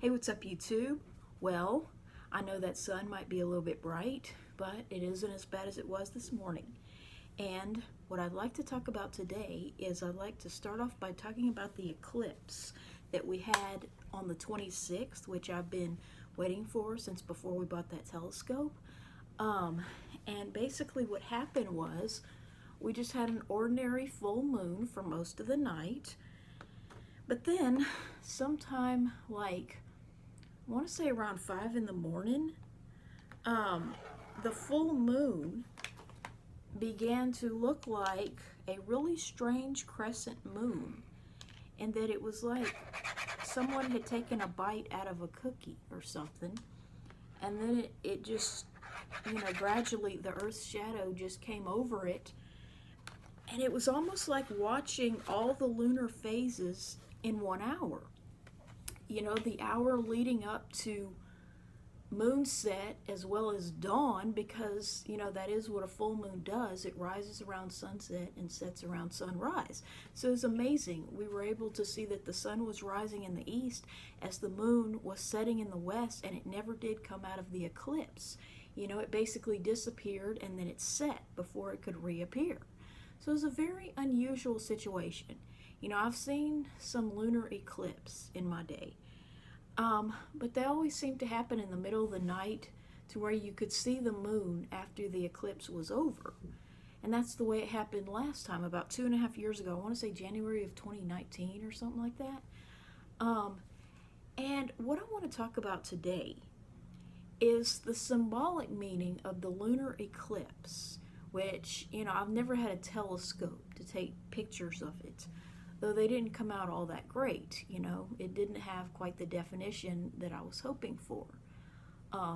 Hey, what's up, YouTube? Well, I know that sun might be a little bit bright, but it isn't as bad as it was this morning. And what I'd like to talk about today is I'd like to start off by talking about the eclipse that we had on the 26th, which I've been waiting for since before we bought that telescope. And basically what happened was we just had an ordinary full moon for most of the night. But then sometime like I want to say around 5 in the morning, the full moon began to look like a really strange crescent moon, and that it was like someone had taken a bite out of a cookie or something, and then it just, gradually the Earth's shadow just came over it, and it was almost like watching all the lunar phases in 1 hour. The hour leading up to moonset as well as dawn, because that is what a full moon does. It rises around sunset and sets around sunrise. So it's amazing. We were able to see that the sun was rising in the east as the moon was setting in the west, and it never did come out of the eclipse. It basically disappeared and then it set before it could reappear. So it was a very unusual situation. I've seen some lunar eclipse in my day, but they always seem to happen in the middle of the night to where you could see the moon after the eclipse was over. And that's the way it happened last time, about 2.5 years ago. I want to say January of 2019 or something like that. And what I want to talk about today is the symbolic meaning of the lunar eclipse, which, I've never had a telescope to take pictures of it, though they didn't come out all that great. It didn't have quite the definition that I was hoping for.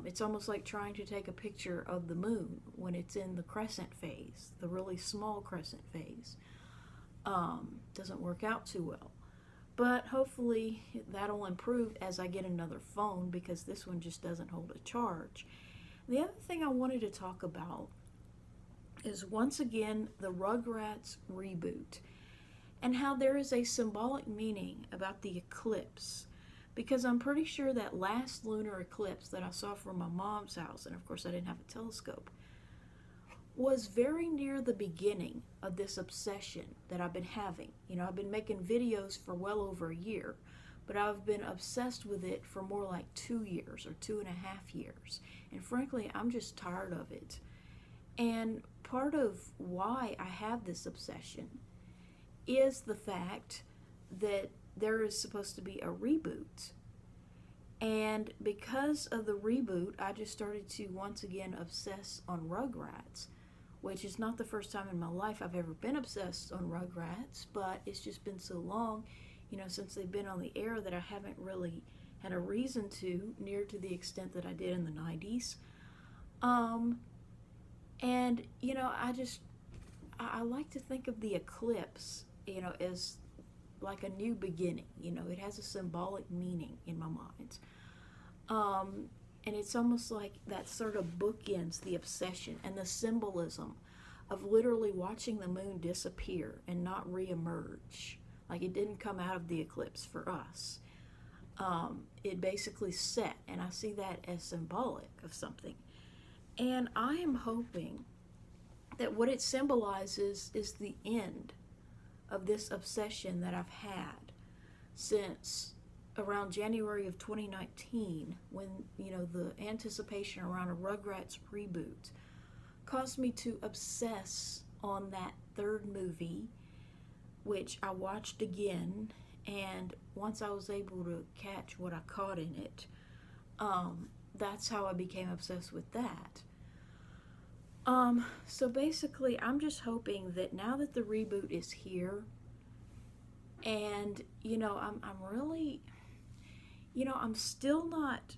It's almost like trying to take a picture of the moon when it's in the crescent phase, the really small crescent phase. Doesn't work out too well. But hopefully that'll improve as I get another phone, because this one just doesn't hold a charge. The other thing I wanted to talk about is, once again, the Rugrats Reboot, and how there is a symbolic meaning about the eclipse, because I'm pretty sure that last lunar eclipse that I saw from my mom's house, and of course I didn't have a telescope, was very near the beginning of this obsession that I've been having. I've been making videos for well over a year, but I've been obsessed with it for more like 2 years or 2.5 years, and frankly I'm just tired of it. And part of why I have this obsession is the fact that there is supposed to be a reboot. And because of the reboot, I just started to once again obsess on Rugrats, which is not the first time in my life I've ever been obsessed on Rugrats, but it's just been so long, since they've been on the air, that I haven't really had a reason to, near to the extent that I did in the 90s. And, I like to think of the eclipse, as like a new beginning. It has a symbolic meaning in my mind. And it's almost like that sort of bookends the obsession and the symbolism of literally watching the moon disappear and not reemerge. Like, it didn't come out of the eclipse for us. It basically set, and I see that as symbolic of something. And I am hoping that what it symbolizes is the end of this obsession that I've had since around January of 2019, when, the anticipation around a Rugrats reboot caused me to obsess on that third movie, which I watched again, and once I was able to catch what I caught in it, that's how I became obsessed with that. So basically, I'm just hoping that now that the reboot is here, and, I'm really, I'm still not,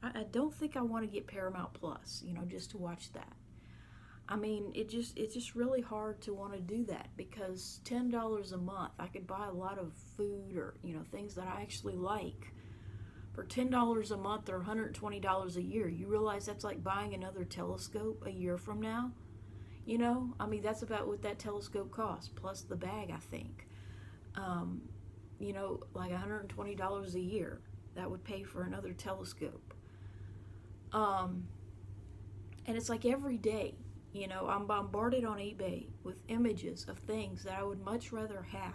I don't think I want to get Paramount Plus, just to watch that. I mean, it's just really hard to want to do that, because $10 a month, I could buy a lot of food or, things that I actually like for $10 a month or $120 a year. You realize that's like buying another telescope a year from now? That's about what that telescope costs, plus the bag, I think. Like $120 a year. that would pay for another telescope. And it's like every day, you know, I'm bombarded on eBay with images of things that I would much rather have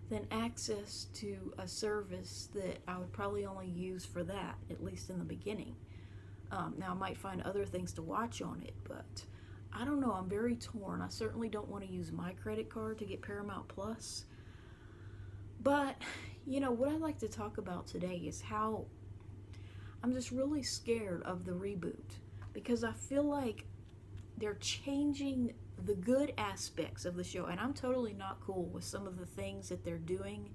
than access to a service that I would probably only use for that, at least in the beginning. Now, I might find other things to watch on it, but I don't know. I'm very torn. I certainly don't want to use my credit card to get Paramount Plus. But, you know, what I'd like to talk about today is how I'm just really scared of the reboot, because I feel like they're changing the good aspects of the show, and I'm totally not cool with some of the things that they're doing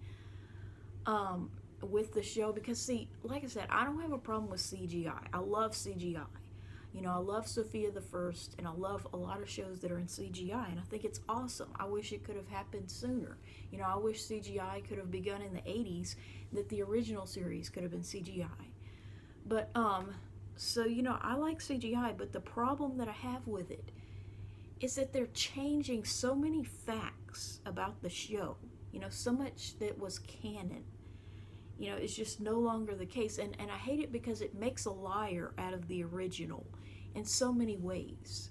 with the show, because see, like I said, I don't have a problem with CGI. I love CGI. You know, I love Sophia the First, and I love a lot of shows that are in CGI, and I think it's awesome. I wish it could have happened sooner. You know, I wish CGI could have begun in the 80s, that the original series could have been CGI. But, so, you know, I like CGI, but the problem that I have with it is that they're changing so many facts about the show. You know, so much that was canon, you know, it's just no longer the case. And I hate it because it makes a liar out of the original in so many ways.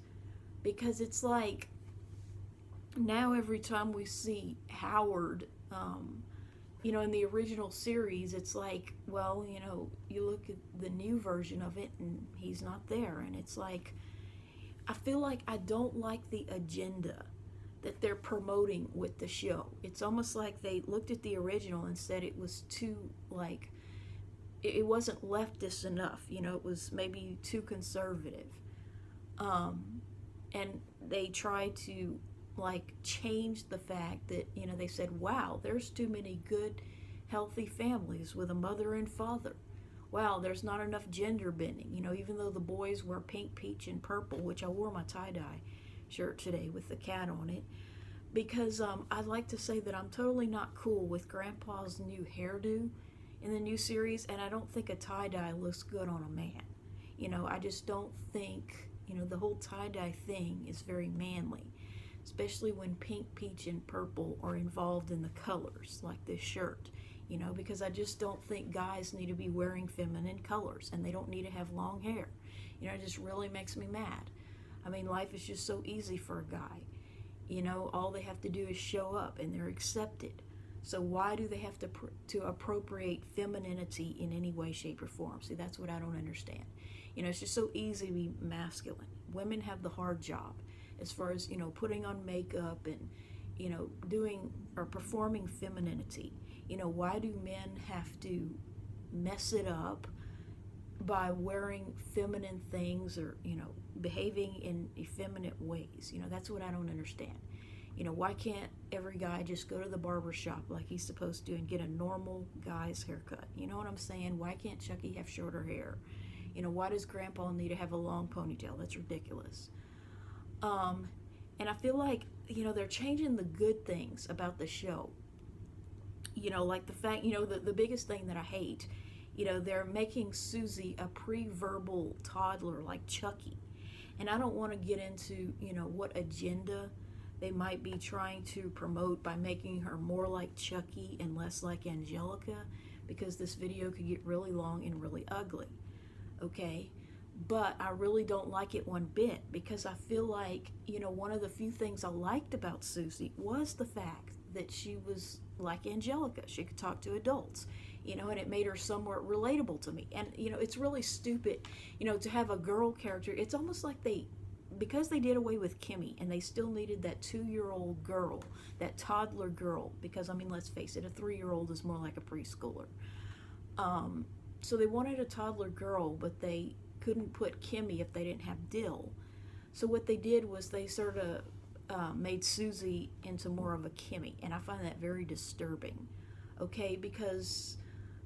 Because it's like, now every time we see Howard, you know, in the original series, it's like, well, you know, you look at the new version of it and he's not there. And it's like, I feel like I don't like the agenda that they're promoting with the show. It's almost like they looked at the original and said it was too, like, it wasn't leftist enough, you know, it was maybe too conservative. And they tried to, like, change the fact that, you know, they said, wow, there's too many good, healthy families with a mother and father. Wow, there's not enough gender bending, you know, even though the boys wear pink, peach, and purple, which I wore my tie-dye shirt today with the cat on it, because I'd like to say that I'm totally not cool with Grandpa's new hairdo in the new series, and I don't think a tie-dye looks good on a man. You know, I just don't think, you know, the whole tie-dye thing is very manly, especially when pink, peach, and purple are involved in the colors, like this shirt, you know, because I just don't think guys need to be wearing feminine colors, and they don't need to have long hair. You know, it just really makes me mad. I mean, life is just so easy for a guy. You know, all they have to do is show up and they're accepted. So why do they have to appropriate femininity in any way, shape, or form? See, that's what I don't understand. You know, it's just so easy to be masculine. Women have the hard job as far as, you know, putting on makeup and, you know, doing or performing femininity. You know, why do men have to mess it up by wearing feminine things or, you know, behaving in effeminate ways? You know, that's what I don't understand. You know, why can't every guy just go to the barber shop like he's supposed to and get a normal guy's haircut? You know what I'm saying? Why can't Chucky have shorter hair? You know, why does Grandpa need to have a long ponytail? That's ridiculous. And I feel like, you know, they're changing the good things about the show. You know, like the fact, you know, the biggest thing that I hate, you know, they're making Susie a pre-verbal toddler like Chucky. And I don't want to get into, you know, what agenda they might be trying to promote by making her more like Chucky and less like Angelica, because this video could get really long and really ugly. Okay? But I really don't like it one bit, because I feel like, you know, one of the few things I liked about Susie was the fact that she was like Angelica. She could talk to adults, you know, and it made her somewhat relatable to me. And, you know, it's really stupid, you know, to have a girl character. It's almost like because they did away with Kimmy and they still needed that 2-year-old girl, that toddler girl, because, I mean, let's face it, a 3-year-old is more like a preschooler. So they wanted a toddler girl, but they couldn't put Kimmy if they didn't have Dill. So what they did was they sort of made Susie into more of a Kimmy, and I find that very disturbing. Okay, because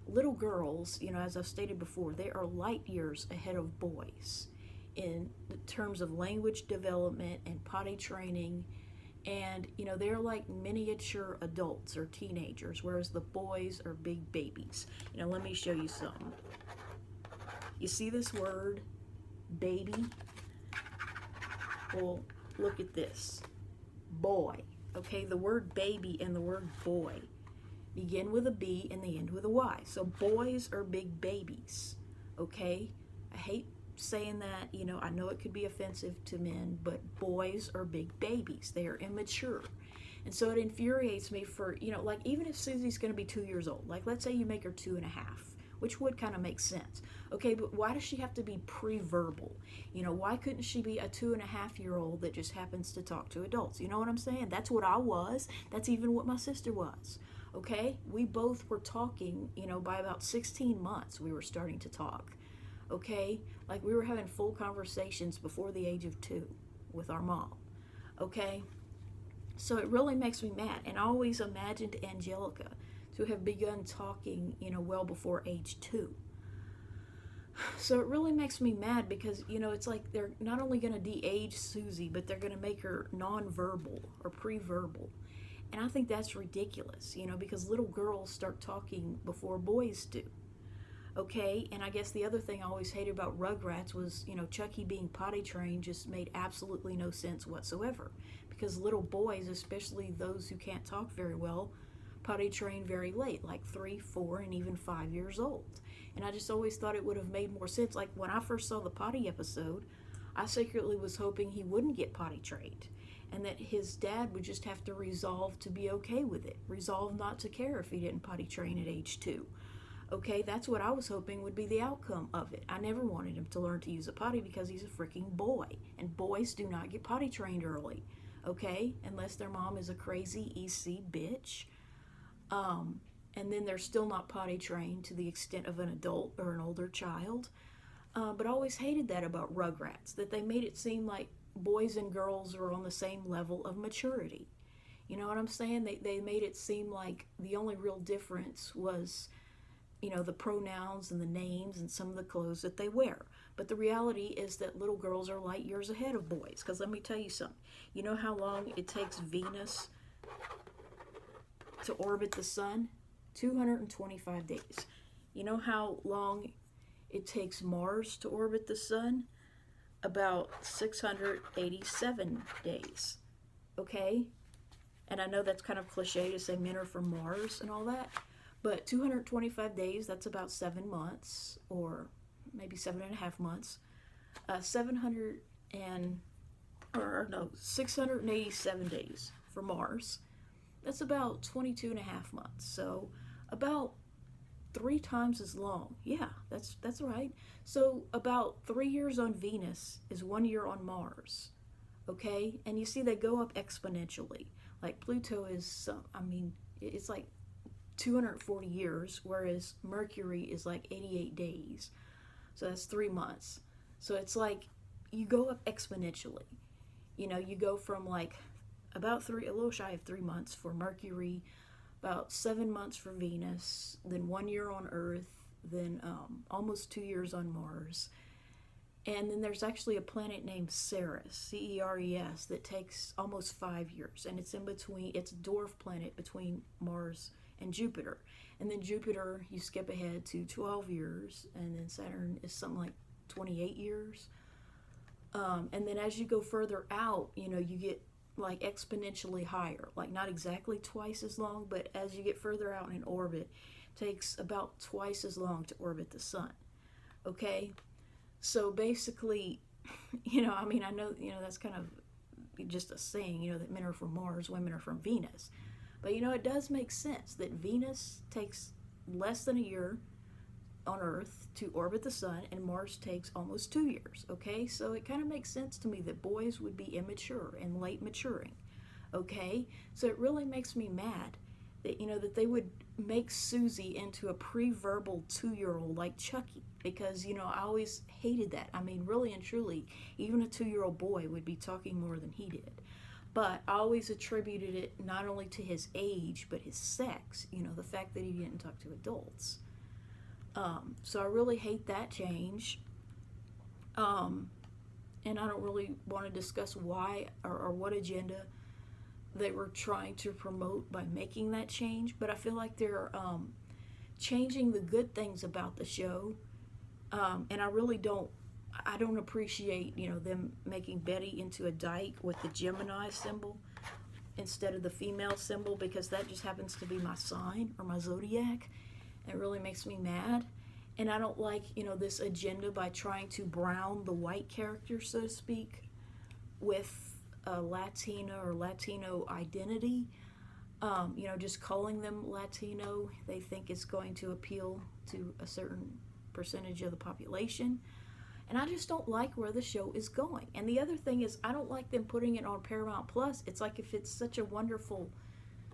little girls, you know, as I've stated before, they are light years ahead of boys in terms of language development and potty training, and, you know, they're like miniature adults or teenagers, whereas the boys are big babies. You know, let me show you something. You see this word, baby? Well, look at this. Boy. Okay, the word baby and the word boy. begin with a B and they end with a Y. So boys are big babies, okay? I hate saying that, you know, I know it could be offensive to men, but boys are big babies. They are immature. And so it infuriates me for, you know, like even if Susie's going to be 2 years old, like let's say you make her 2.5, which would kind of make sense. Okay, but why does she have to be pre-verbal? You know, why couldn't she be a 2.5-year-old that just happens to talk to adults? You know what I'm saying? That's what I was. That's even what my sister was. Okay, we both were talking, you know, by about 16 months we were starting to talk. Okay, like we were having full conversations before the age of 2 with our mom. Okay, so it really makes me mad. And I always imagined Angelica to have begun talking, you know, well before age 2. So it really makes me mad because, you know, it's like they're not only going to de-age Susie, but they're going to make her non-verbal or pre-verbal. And I think that's ridiculous, you know, because little girls start talking before boys do. Okay, and I guess the other thing I always hated about Rugrats was, you know, Chucky being potty trained just made absolutely no sense whatsoever. Because little boys, especially those who can't talk very well, potty train very late, like 3, 4, and even 5 years old. And I just always thought it would have made more sense. Like when I first saw the potty episode, I secretly was hoping he wouldn't get potty trained and that his dad would just have to resolve to be okay with it, resolve not to care if he didn't potty train at age 2. Okay, that's what I was hoping would be the outcome of it. I never wanted him to learn to use a potty because he's a freaking boy, and boys do not get potty trained early, okay, unless their mom is a crazy EC bitch. And then they're still not potty trained to the extent of an adult or an older child. But I always hated that about Rugrats, that they made it seem like boys and girls are on the same level of maturity. You know what I'm saying? They made it seem like the only real difference was, you know, the pronouns and the names and some of the clothes that they wear. But the reality is that little girls are light years ahead of boys. Because let me tell you something. You know how long it takes Venus to orbit the sun? 225 days. You know how long it takes Mars to orbit the sun? About 687 days. Okay? And I know that's kind of cliche to say men are from Mars and all that, but 225 days, that's about 7 months, or maybe 7.5 months. 687 days for Mars. That's about 22.5 months. So about 3 times as long. Yeah, that's right. So about 3 years on Venus is 1 year on Mars. Okay? And you see they go up exponentially. Like Pluto is, it's like 240 years, whereas Mercury is like 88 days. So that's 3 months. So it's like you go up exponentially. You know, you go from like about a little shy of 3 months for Mercury, about 7 months for Venus, then 1 year on Earth, then almost 2 years on Mars. And then there's actually a planet named Ceres, Ceres, that takes almost 5 years. And it's in between, it's a dwarf planet between Mars and Jupiter. And then Jupiter, you skip ahead to 12 years, and then Saturn is something like 28 years. And then as you go further out, you know, you get like exponentially higher, like not exactly twice as long, but as you get further out in orbit, it takes about twice as long to orbit the sun. Okay? So basically, you know, I mean, I know, you know, that's kind of just a saying, you know, that men are from Mars, women are from Venus. But, you know, it does make sense that Venus takes less than a year on Earth to orbit the sun, and Mars takes almost 2 years, okay? So it kind of makes sense to me that boys would be immature and late maturing, okay? So it really makes me mad that, you know, that they would make Susie into a pre-verbal 2-year-old like Chucky, because, you know, I always hated that. I mean, really and truly, even a 2-year-old boy would be talking more than he did. But I always attributed it not only to his age, but his sex, you know, the fact that he didn't talk to adults. So I really hate that change. And I don't really want to discuss why or what agenda they were trying to promote by making that change, but I feel like they're changing the good things about the show. And I really don't appreciate, you know, them making Betty into a dyke with the Gemini symbol. instead of the female symbol, because that just happens to be my sign or my zodiac. It really makes me mad. And I don't like, this agenda by trying to brown the white character, so to speak, with a Latina or Latino identity. Just calling them Latino, they think it's going to appeal to a certain percentage of the population. And I just don't like where the show is going. And the other thing is, I don't like them putting it on Paramount Plus. It's like, if it's such a wonderful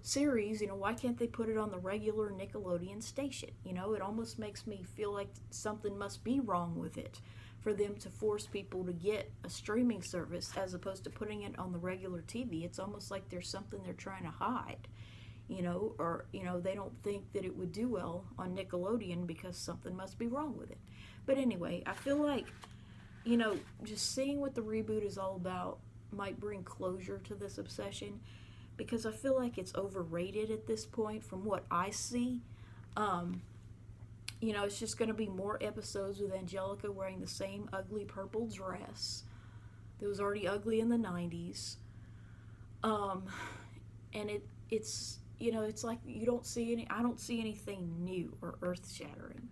series, why can't they put it on the regular Nickelodeon station? It almost makes me feel like something must be wrong with it for them to force people to get a streaming service as opposed to putting it on the regular TV. It's almost like there's something they're trying to hide, or they don't think that it would do well on Nickelodeon because something must be wrong with it. But anyway, I feel like, just seeing what the reboot is all about might bring closure to this obsession, because I feel like it's overrated at this point from what I see. It's just going to be more episodes with Angelica wearing the same ugly purple dress that was already ugly in the 90s. And it's like I don't see anything new or earth-shattering.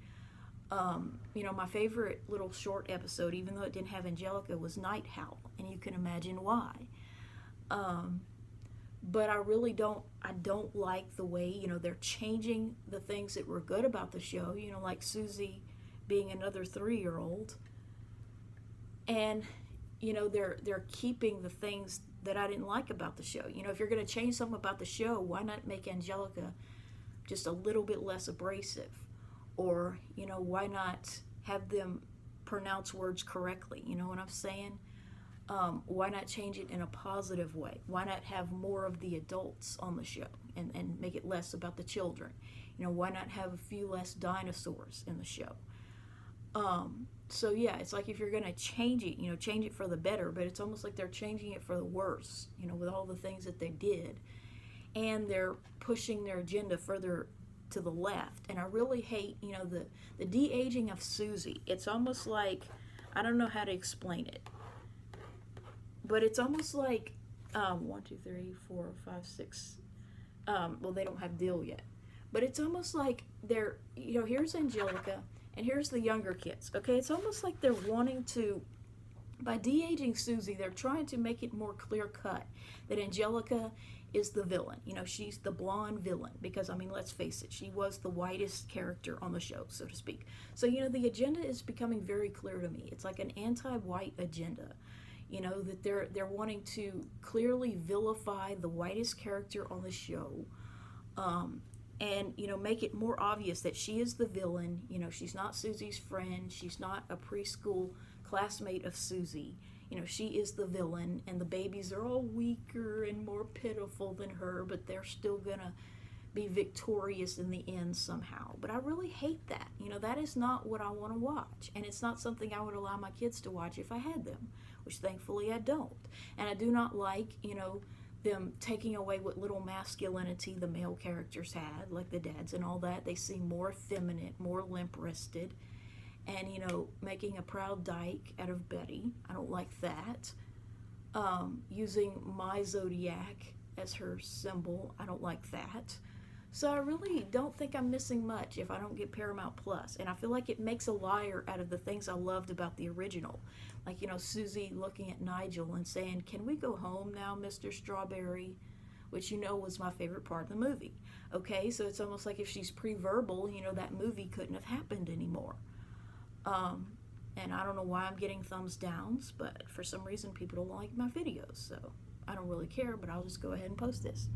My favorite little short episode, even though it didn't have Angelica, was Night Howl, and you can imagine why. But I don't like the way, they're changing the things that were good about the show, like Susie being another 3-year-old. And, they're keeping the things that I didn't like about the show. If you're going to change something about the show, why not make Angelica just a little bit less abrasive? Or, why not have them pronounce words correctly? You know what I'm saying? Why not change it in a positive way? Why not have more of the adults on the show and make it less about the children? Why not have a few less dinosaurs in the show? So yeah, it's like, if you're going to change it, change it for the better, but it's almost like they're changing it for the worse, with all the things that they did. And they're pushing their agenda further to the left. And I really hate, the de-aging of Susie. It's almost like, I don't know how to explain it, but it's almost like 1, 2, 3, 4, 5, 6. Well, they don't have Dill yet, but it's almost like they're, here's Angelica and here's the younger kids. Okay, it's almost like they're wanting to, by de-aging Susie, they're trying to make it more clear cut that Angelica is the villain. She's the blonde villain, because let's face it, she was the whitest character on the show, so to speak. So the agenda is becoming very clear to me. It's like an anti-white agenda. That they're wanting to clearly vilify the whitest character on the show, and make it more obvious that she is the villain. She's not Susie's friend. She's not a preschool classmate of Susie. She is the villain, and the babies are all weaker and more pitiful than her, but they're still gonna be victorious in the end somehow. But I really hate that. That is not what I want to watch, and it's not something I would allow my kids to watch if I had them, which thankfully I don't. And I do not like, them taking away what little masculinity the male characters had, like the dads and all that. They seem more effeminate, more limp-wristed, and, making a proud dyke out of Betty. I don't like that. Using my zodiac as her symbol, I don't like that. So I really don't think I'm missing much if I don't get Paramount Plus. And I feel like it makes a liar out of the things I loved about the original. Like, Susie looking at Nigel and saying, "Can we go home now, Mr. Strawberry?" Which, was my favorite part of the movie. Okay, so it's almost like if she's pre-verbal, that movie couldn't have happened anymore. And I don't know why I'm getting thumbs downs, but for some reason people don't like my videos. So I don't really care, but I'll just go ahead and post this.